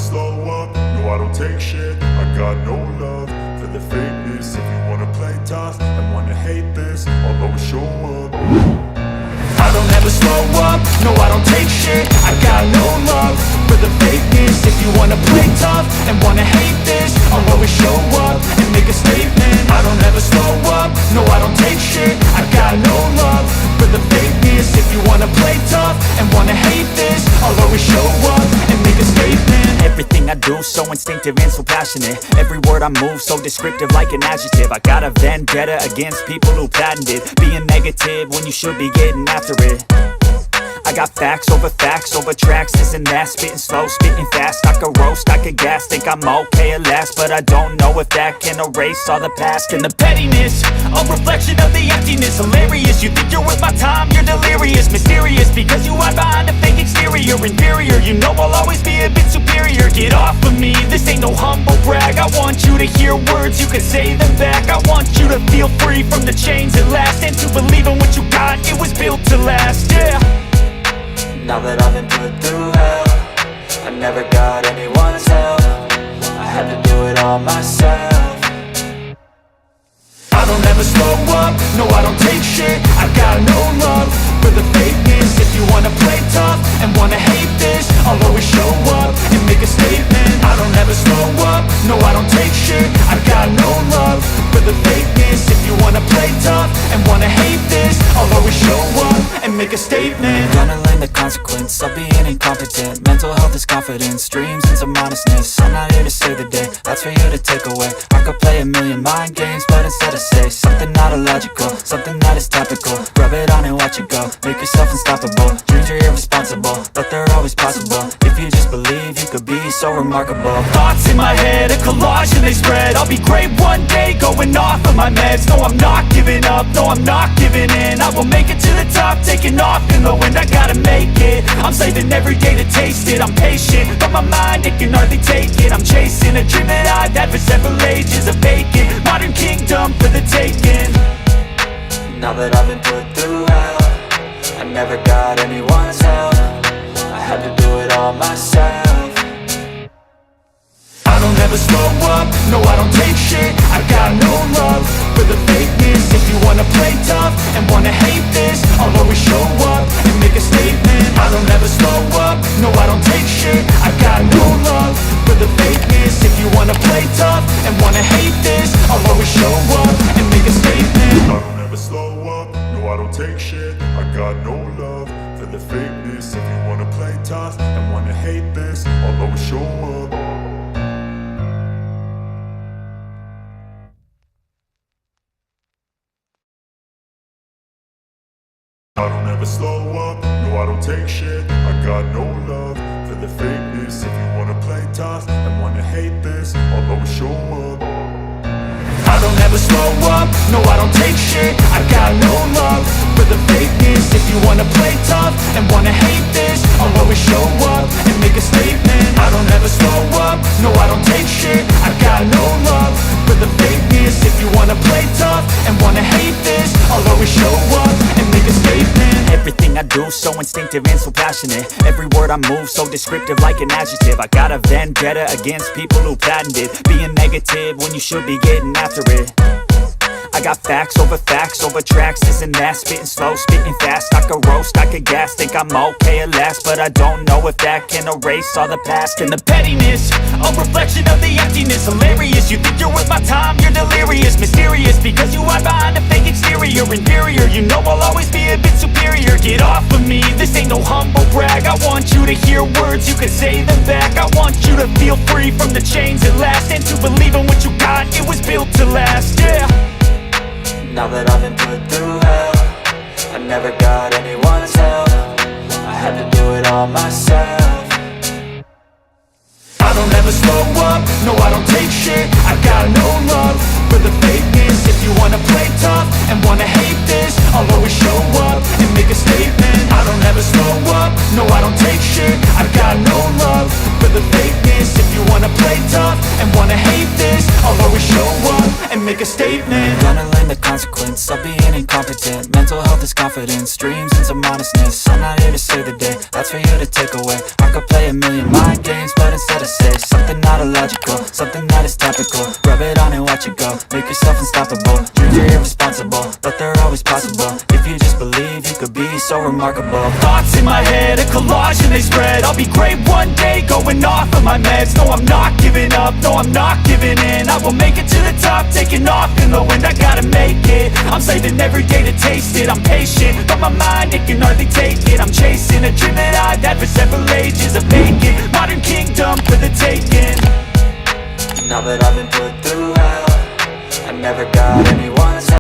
slow up, no I don't take shit. I got no love for the fakeness. If you wanna play tough and wanna hate this, I'll always show up. I don't ever slow up, no I don't take shit. I got no love for the fakeness. If you wanna play tough and wanna hate this, I'll always show up and make a statement. I don't ever slow up, no I don't take shit. I got no love for the fakeness. If you wanna play tough and wanna hate this, I'll always show up and make a statement. Everything I do so instinctive and so passionate. Every word I move so descriptive like an adjective. I got a vendetta against people who patented being negative when you should be getting after it. I got facts over tracks, this and that. Spitting slow, spitting fast, I could roast, I could gas. Think I'm okay at last, but I don't know if that can erase all the past. And the pettiness, a reflection of the emptiness. Hilarious, you think you're worth my time, you're delirious. Mysterious, because you hide behind a fake exterior. Inferior, you know I'll always be a bit superior. Get off of me, this ain't no humble brag. I want you to hear words, you can say them back. I want you to feel free from the chains at last, and to believe in what you got, it was built to last, yeah. Now that I've been put through hell, I never got anyone's help. I had to do it all myself. I don't ever slow up, no I don't take shit. I got no love for the fakeness. If you wanna play tough and wanna hate this, I'll always show up and make a statement. I don't ever slow up, no I don't take shit. I got no love for the fakeness. If you wanna play tough and wanna hate this, I'll always show up and make a statement. Gonna learn the consequence of being incompetent. Mental health is confidence, dreams and some honestness. I'm not here to save the day, that's for you to take away. I could play a million mind games, but instead I say something not illogical, something that is topical. Rub it on and watch it go, make yourself unstoppable. Dreams are irresponsible, but they're always possible. If you just believe, you could be so remarkable. Thoughts in my head, a collage and they spread. I'll be great one day, going off of my meds. No I'm not giving up, no I'm not giving in. I will make it to the top, taking off in the wind. I gotta make it, I'm saving every day to taste it. I'm patient, but my mind, it can hardly take it. I'm chasing a dream that I've had for several ages. A vacant, modern kingdom for the taking. Now that I've been put through hell, I never got anyone's help. I had to do it all myself. I don't ever slow up, no I don't take shit. I got no love for the fakeness. If you wanna play tough and wanna hate this, I'll always show up and make a statement. I don't ever slow up, no I don't take shit. I got no love for the fakeness. If you wanna play tough and wanna hate this, I'll always show up and make a statement. I don't ever slow up, no I don't take shit. I got no love for the fakeness. If you wanna play tough and wanna hate this, I'll always show up. I don't ever slow up, no I don't take shit. I got no love for the fakeness. If you wanna play tough and wanna hate this, I'll always show up. I don't ever slow up, no I don't take shit. I got no love for the fakeness. If you wanna play tough and wanna hate this, I'll always show up and make a statement. I don't ever slow up, no I don't take shit. I got no love for the fakeness. If you wanna play tough and wanna hate this, I'll always show up and make a statement. Everything I do so instinctive and so passionate. Every word I move so descriptive like an adjective. I got a vendetta against people who patented being negative when you should be getting after it. I got facts over tracks, this and that. Spitting slow, spitting fast, I could roast, I could gas. Think I'm okay at last, but I don't know if that can erase all the past. And the pettiness, a reflection of the emptiness. Hilarious, you think you're worth my time, you're delirious. Mysterious, because you hide behind a fake exterior. Inferior, you know I'll always be a bit superior. Get off of me, this ain't no humble brag. I want you to hear words, you can say them back. I want you to feel free from the chains at last, and to believe in what you got, it was built to last, yeah. Now that I've been put through hell, I never got anyone's help. I had to do it all myself. I don't ever slow up, no I don't take shit. I got no love for the fakeness. If you wanna play tough and wanna hate this, I'll always show up and make a statement. I don't ever slow up, no I don't take shit. I got no love for the fakeness. If you wanna play tough and wanna hate this, I'll always show up and make make a statement. Gonna learn the consequence of being incompetent. Mental health is confidence, dreams and some honestness. I'm not here to save the day, that's for you to take away. I could play a million mind games, but instead I say something not illogical, something that is topical. Rub it on and watch it go, make yourself unstoppable. Dreams are irresponsible, but they're always possible. If you just believe, you could be so remarkable. Thoughts in my head, a collage and they spread. I'll be great one day, going off of my meds. No, I'm not giving up, no, I'm not giving in. I will make it to the top, taking off in the wind. I gotta make it, I'm saving every day to taste it. I'm patient, but my mind, it can hardly take it. I'm chasing a dream that I've had for several ages. A vacant, modern kingdom for the taking. Now that I've been put through hell, I never got anyone